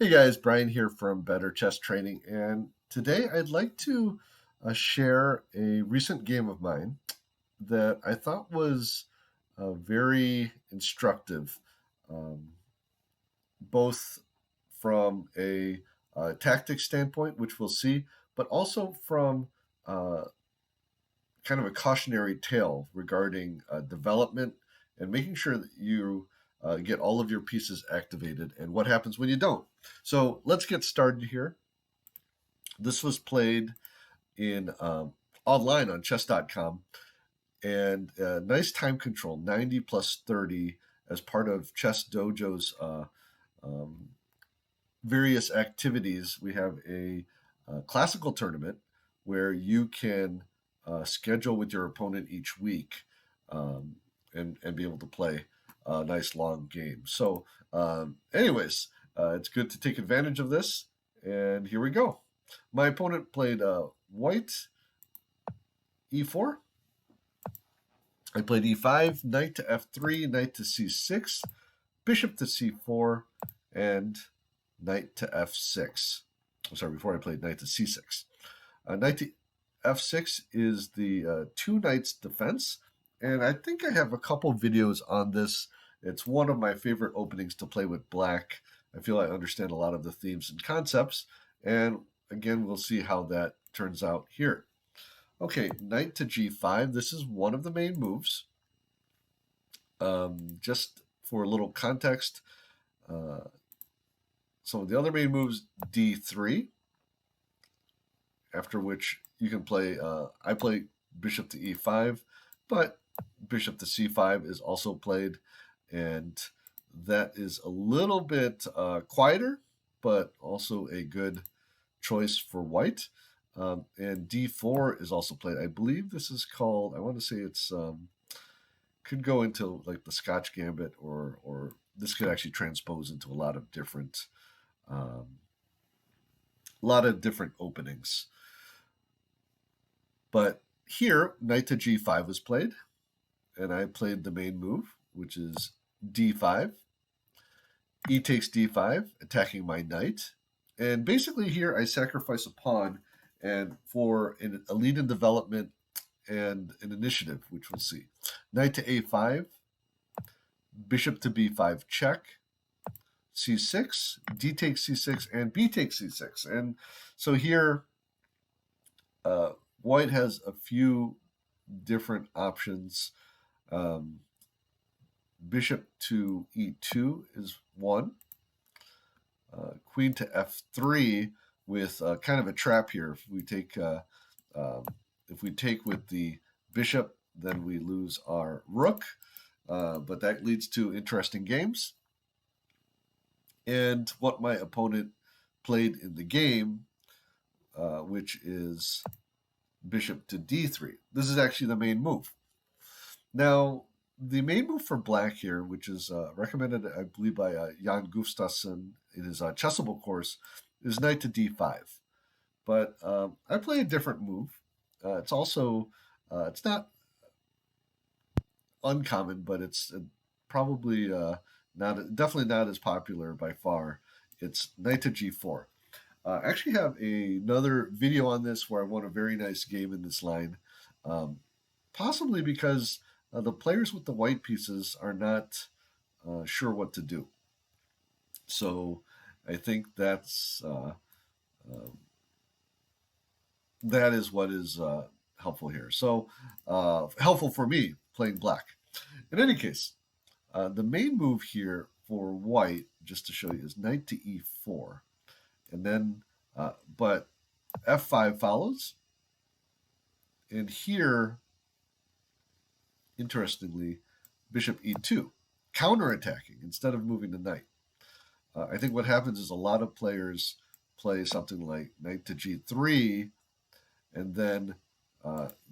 Hey guys, Brian here from Better Chess Training, and today I'd like to share a recent game of mine that I thought was very instructive, um, both from a tactics standpoint, which we'll see, but also from uh, kind of a cautionary tale regarding development and making sure that you get all of your pieces activated and what happens when you don't. So let's get started here. This was played in online on chess.com, and nice time control, 90 plus 30 as part of Chess Dojo's um, various activities. We have a classical tournament where you can schedule with your opponent each week, and be able to play a nice long game. So, anyways, it's good to take advantage of this, and here we go. My opponent played white e4. I played e5, knight to f3, knight to c6, bishop to c4, and knight to f6. I'm sorry, before I played knight to c6. Knight to f6 is the two knights defense, and I think I have a couple videos on this. It's one of my favorite openings to play with black. I feel I understand a lot of the themes and concepts, and again, we'll see how that turns out here. Okay, knight to g5. This is one of the main moves. Just for a little context, some of the other main moves, d3, after which you can play, I play bishop to e5, but bishop to c5 is also played, and that is a little bit quieter, but also a good choice for white. And d4 is also played. I believe this is called, I want to say it's, could go into like the Scotch Gambit, or this could actually transpose into a lot of different openings. But here, knight to g5 was played, and I played the main move, which is d5. E takes d5, attacking my knight. And basically here, I sacrifice a pawn and for a lead in development and an initiative, which we'll see. Knight to a5, bishop to b5 check, c6, d takes c6, and b takes c6. And so here, white has a few different options. Bishop to e2 is one. Queen to f3 with kind of a trap here. If we take with the bishop, then we lose our rook, but that leads to interesting games. And what my opponent played in the game, which is bishop to d3. This is actually the main move. Now, the main move for black here, which is recommended, I believe, by Jan Gustafsson in his Chessable course, is knight to d5. But I play a different move. It's also, it's not uncommon, but it's probably definitely not as popular by far. It's knight to g4. I actually have another video on this where I won a very nice game in this line, possibly because the players with the white pieces are not sure what to do. So I think that is what is helpful here. So helpful for me playing black. In any case, the main move here for white, just to show you, is knight to e4. And then, but f5 follows. And here, interestingly, bishop e2, counterattacking instead of moving the knight. I think what happens is a lot of players play something like knight to g3, and then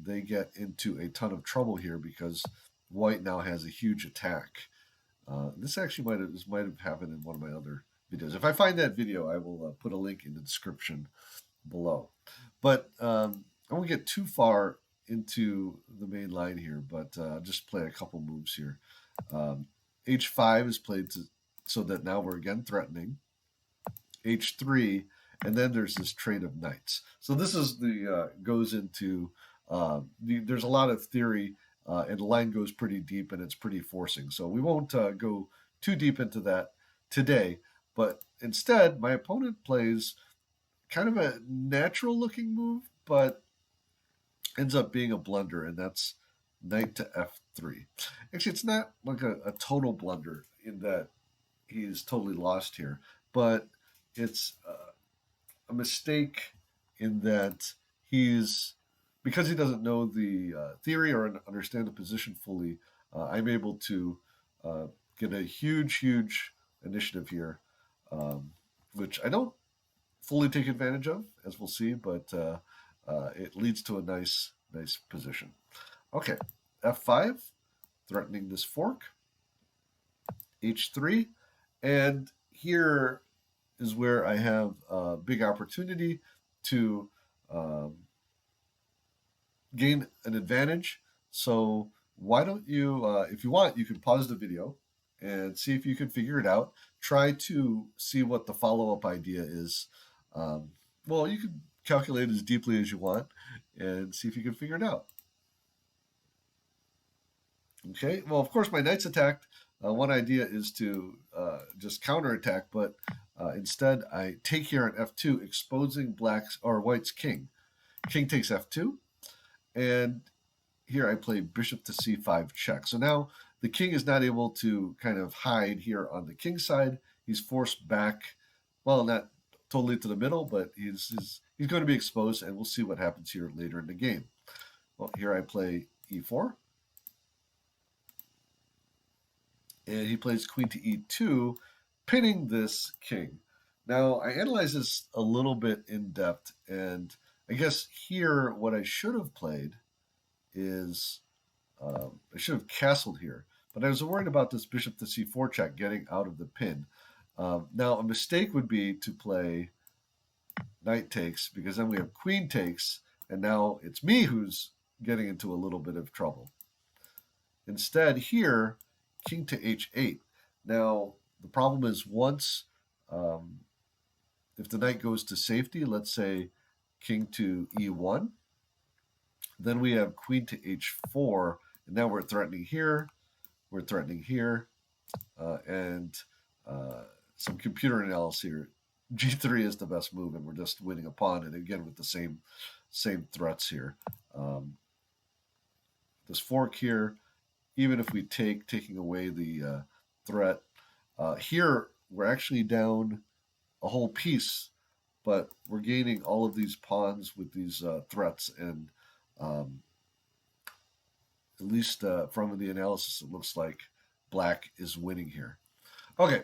they get into a ton of trouble here because white now has a huge attack. This actually might have happened in one of my other videos. If I find that video, I will put a link in the description below. But I won't get too far into the main line here, but just play a couple moves here. H5 is played so that now we're again threatening. h3, and then there's this trade of knights. So this is goes into there's a lot of theory, and the line goes pretty deep, and it's pretty forcing. So we won't go too deep into that today. But instead, my opponent plays kind of a natural looking move, but ends up being a blunder, and that's knight to f3. Actually, it's not like a total blunder in that he's totally lost here, but it's a mistake in that he's, because he doesn't know the theory or understand the position fully, I'm able to get a huge initiative here, which I don't fully take advantage of, as we'll see, but it leads to a nice position. Okay, f5, threatening this fork, h3, and here is where I have a big opportunity to gain an advantage. So why don't you, if you want, you can pause the video and see if you can figure it out. Try to see what the follow-up idea is. Well, you can calculate as deeply as you want and see if you can figure it out. Okay, well, of course, my knight's attacked. One idea is to just counterattack, but instead I take here on f2, exposing black's or white's king. King takes f2, and here I play bishop to c5 check. So now the king is not able to kind of hide here on the king side. He's forced back, well, not totally to the middle, but he's going to be exposed, and we'll see what happens here later in the game. Well, here I play e4. And he plays queen to e2, pinning this king. Now, I analyze this a little bit in depth, and I guess here what I should have played is I should have castled here. But I was worried about this bishop to c4 check getting out of the pin. Now, a mistake would be to play knight takes, because then we have queen takes, and now it's me who's getting into a little bit of trouble. Instead, here, king to h8. Now, the problem is once, if the knight goes to safety, let's say king to e1, then we have queen to h4, and now we're threatening here, and some computer analysis here. g3 is the best move, and we're just winning a pawn, and again with the same threats here. This fork here, even if we taking away the threat, here we're actually down a whole piece, but we're gaining all of these pawns with these threats, and at least from the analysis, it looks like black is winning here. Okay,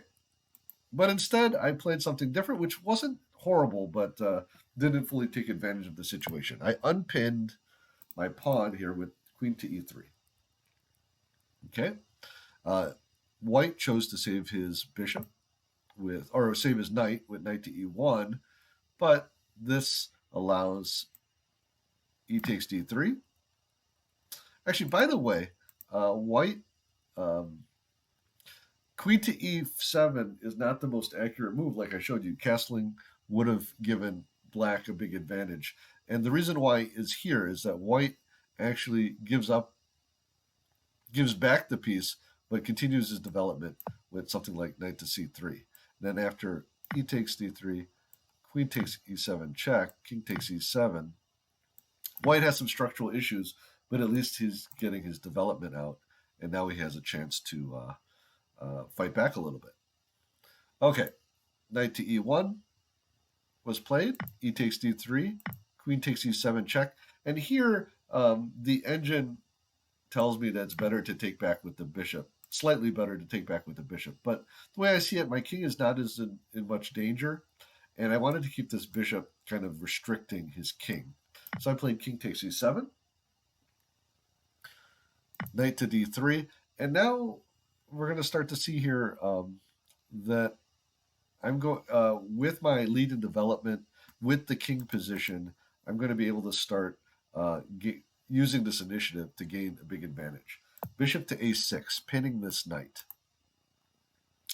but instead I played something different, which wasn't horrible, but didn't fully take advantage of the situation. I unpinned my pawn here with queen to e3. Okay, white chose to save his bishop or save his knight with knight to e1, but this allows e takes d3. Actually, by the way, white queen to e7 is not the most accurate move. Like I showed you, castling would have given black a big advantage, and the reason why is here is that white actually gives back the piece, but continues his development with something like knight to c3. Then after e takes d3, queen takes e7 check, king takes e7. White has some structural issues, but at least he's getting his development out, and now he has a chance to fight back a little bit. Okay, knight to e1 was played, e takes d3, queen takes e7 check, and here the engine tells me that it's better to take back with the bishop, slightly better to take back with the bishop. But the way I see it, my king is not as in much danger, and I wanted to keep this bishop kind of restricting his king. So I played king takes e7, knight to d3, and now we're going to start to see here that I'm going with my lead in development with the king position. I'm going to be able to start using this initiative to gain a big advantage. Bishop to a6, pinning this knight.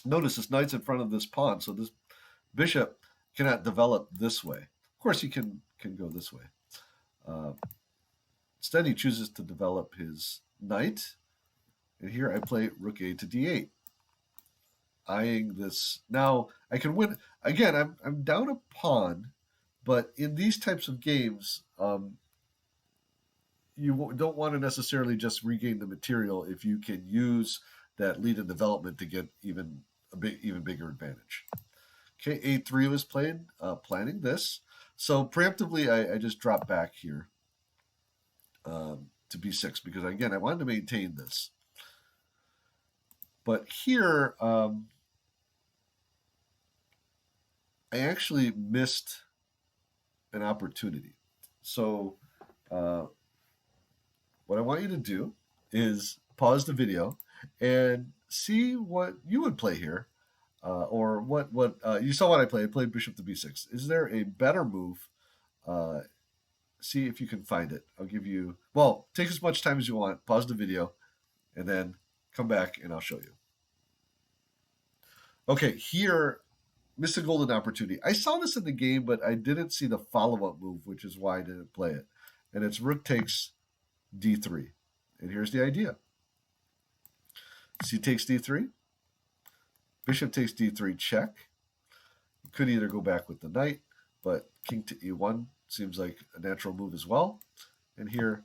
Notice this knight's in front of this pawn, so this bishop cannot develop this way. Of course, he can go this way. Uh, Instead, he chooses to develop his knight, and here I play rook a to d8, eyeing this. Now I can win again. I'm down a pawn, but in these types of games, you don't want to necessarily just regain the material if you can use that lead in development to get even bigger advantage. Okay, a3 was played, planning this. So preemptively, I just dropped back here to b6 because again I wanted to maintain this. But here, I actually missed an opportunity. So what I want you to do is pause the video and see what you would play here, or what you saw what I played. I played bishop to b6. Is there a better move? See if you can find it. I'll give you, well, take as much time as you want. Pause the video, and then come back and I'll show you. Okay, here, missed a golden opportunity. I saw this in the game, but I didn't see the follow-up move, which is why I didn't play it. And it's rook takes d3. And here's the idea. C takes d3. Bishop takes d3 check. You could either go back with the knight, but king to e1 seems like a natural move as well. And here,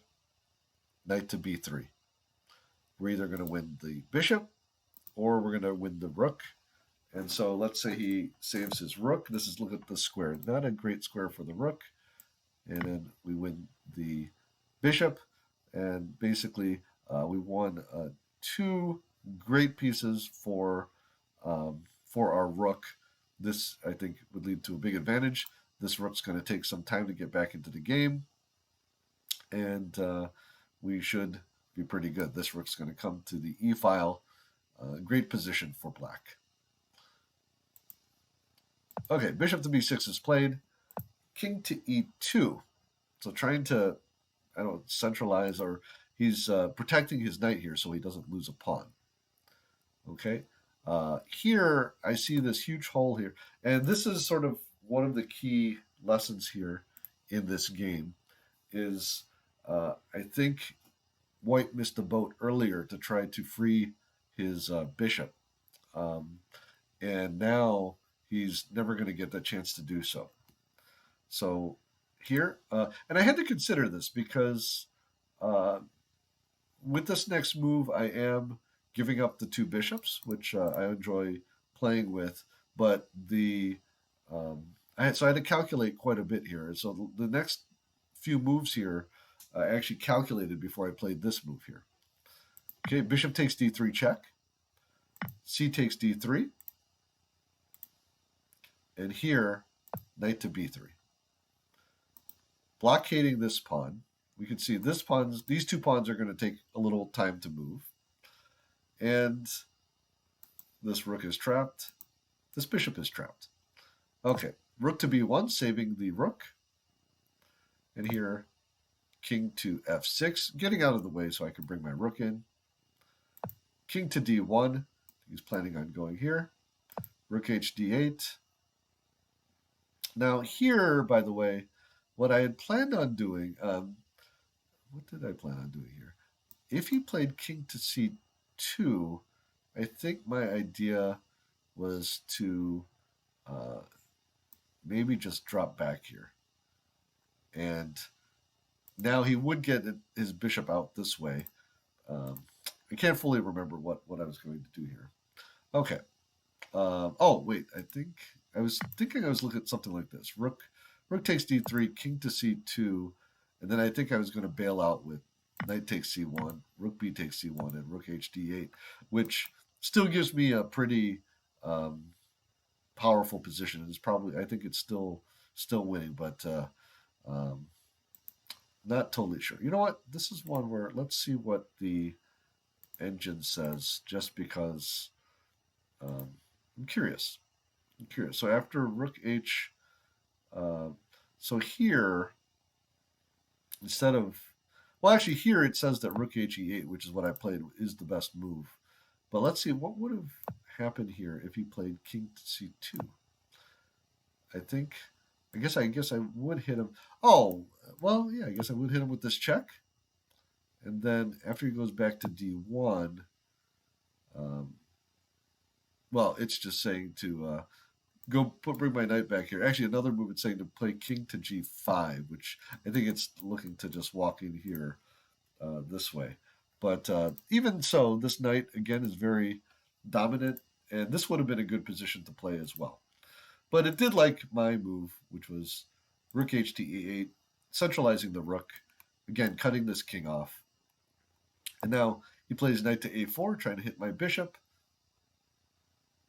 knight to b3. We're either going to win the bishop or we're going to win the rook. And so let's say he saves his rook. This is, look at the square. Not a great square for the rook. And then we win the bishop. And basically, we won two great pieces for our rook. This, I think, would lead to a big advantage. This rook's going to take some time to get back into the game. And we should be pretty good. This rook's going to come to the e file. Great position for black. Okay, bishop to b6 is played. King to e2. So trying to, I don't know, centralize, or he's protecting his knight here so he doesn't lose a pawn. Okay. Here, I see this huge hole here. And this is sort of one of the key lessons here in this game is I think white missed a boat earlier to try to free his bishop. And now he's never going to get the chance to do so. So here, and I had to consider this because with this next move, I am giving up the two bishops, which I enjoy playing with, but the so I had to calculate quite a bit here. So the next few moves here, I actually calculated before I played this move here. Okay, bishop takes d3 check. C takes d3. And here, knight to b3. Blockading this pawn. We can see these two pawns are going to take a little time to move. And this rook is trapped. This bishop is trapped. Okay, rook to b1, saving the rook. And here, king to f6, getting out of the way so I can bring my rook in. King to d1, he's planning on going here. Rook h d8. Now here, by the way, what I had planned on doing, what did I plan on doing here? If he played king to c2, I think my idea was to maybe just drop back here. And now he would get his bishop out this way. I can't fully remember what I was going to do here. Okay. Oh, wait, I was thinking I was looking at something like this. Rook takes d3, king to c2, and then I think I was going to bail out with knight takes c1, rook b takes c1, and rook h d8, which still gives me a pretty powerful position. It's probably, I think it's still winning, but not totally sure. You know what? This is one where let's see what the engine says, just because I'm curious. So after rook h, so here, instead of, well, actually here it says that rook h e8, which is what I played, is the best move. But let's see, what would have happened here if he played king to c2? I guess I would hit him. Oh, well, yeah, I guess I would hit him with this check. And then after he goes back to D1, um, well, it's just saying to bring my knight back here. Actually, another move it's saying to play king to G5, which I think it's looking to just walk in here this way. But even so, this knight again is very dominant, and this would have been a good position to play as well. But it did like my move, which was rook h to e8, centralizing the rook, again cutting this king off. And now he plays knight to a4, trying to hit my bishop.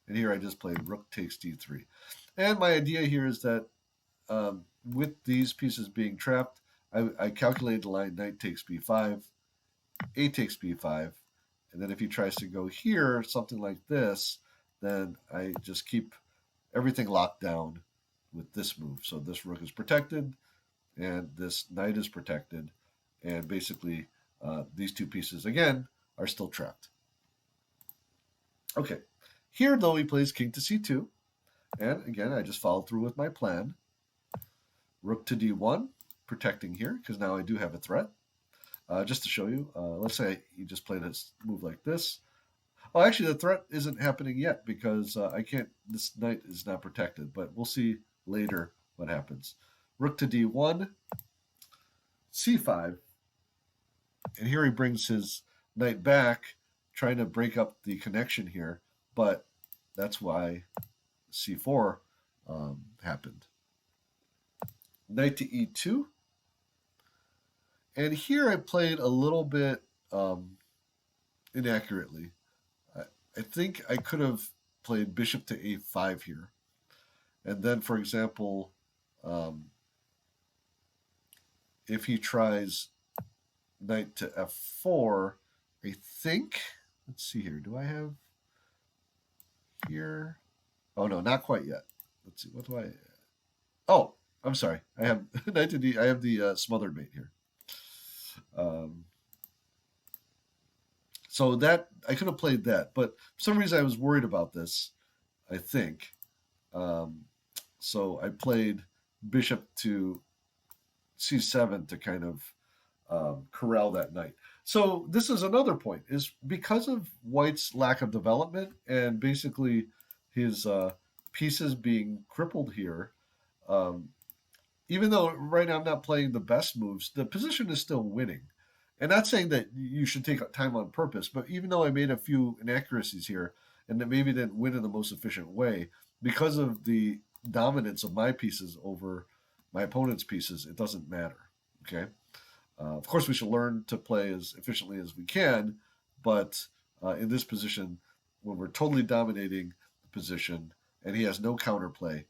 And here I just played rook takes d3. And my idea here is that with these pieces being trapped, I calculated the line knight takes b5, a takes b5, and then if he tries to go here, something like this, then I just keep everything locked down with this move. So this rook is protected, and this knight is protected, and basically these two pieces, again, are still trapped. Okay, here, though, he plays king to c2, and again, I just followed through with my plan. Rook to d1, protecting here, because now I do have a threat. Just to show you, let's say he just played a move like this. Oh, actually, the threat isn't happening yet because I can't. This knight is not protected, but we'll see later what happens. Rook to d1, c5, and here he brings his knight back, trying to break up the connection here, but that's why c4 happened. Knight to e2. And here I played a little bit inaccurately. I think I could have played bishop to a5 here. And then, for example, if he tries knight to f4, I think, let's see here, do I have here? Oh, no, not quite yet. Let's see, what do I, oh, I'm sorry. I have knight to d, I have the smothered mate here. So that I could have played that, but for some reason I was worried about this, I think. So I played bishop to c7 to kind of corral that knight. So this is another point, is because of White's lack of development and basically his pieces being crippled here, even though right now I'm not playing the best moves, the position is still winning. And not saying that you should take time on purpose, but even though I made a few inaccuracies here and that maybe didn't win in the most efficient way, because of the dominance of my pieces over my opponent's pieces, it doesn't matter. Okay. Of course, we should learn to play as efficiently as we can, but in this position, when we're totally dominating the position and he has no counterplay,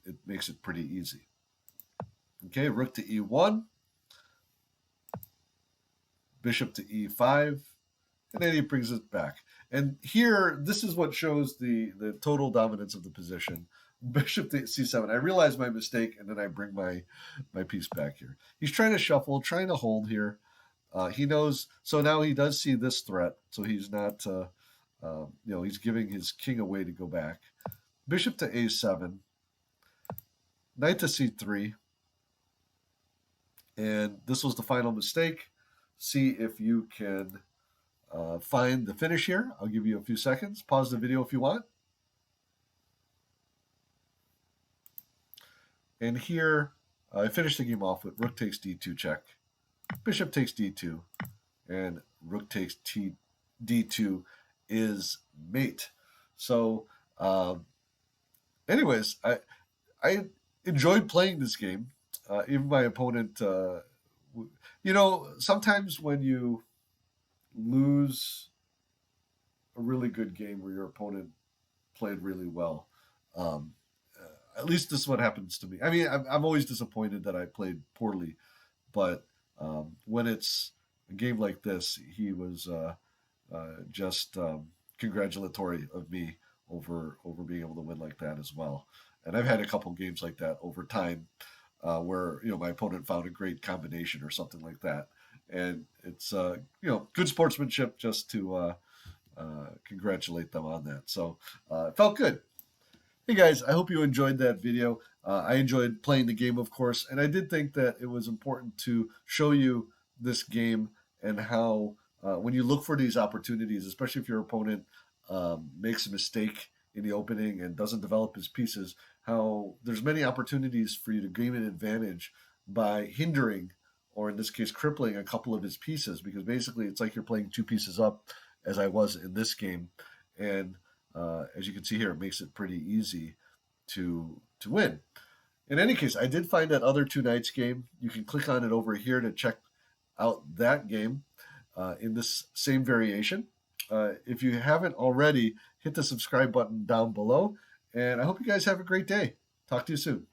it makes it pretty easy. Okay, rook to e1, bishop to e5, and then he brings it back. And here, this is what shows the total dominance of the position. Bishop to c7. I realize my mistake, and then I bring my piece back here. He's trying to shuffle, trying to hold here. He knows, so now he does see this threat, so he's not, he's giving his king away to go back. Bishop to a7, knight to c3, and this was the final mistake. See if you can find the finish here. I'll give you a few seconds. Pause the video if you want. And here, I finished the game off with rook takes d2 check, bishop takes d2, and rook takes d2 is mate. So, anyways, I enjoyed playing this game. Even my opponent, sometimes when you lose a really good game where your opponent played really well, at least this is what happens to me. I mean, I'm always disappointed that I played poorly, but when it's a game like this, he was just congratulatory of me over being able to win like that as well. And I've had a couple games like that over time where my opponent found a great combination or something like that, and it's good sportsmanship just to congratulate them on that. So it felt good. Hey guys, I hope you enjoyed that video. I enjoyed playing the game, of course, and I did think that it was important to show you this game and how when you look for these opportunities, especially if your opponent makes a mistake in the opening and doesn't develop his pieces, how there's many opportunities for you to gain an advantage by hindering, or in this case, crippling a couple of his pieces, because basically it's like you're playing two pieces up, as I was in this game, and as you can see here, it makes it pretty easy to win. In any case, I did find that other two nights game. You can click on it over here to check out that game in this same variation. If you haven't already, hit the subscribe button down below. And I hope you guys have a great day. Talk to you soon.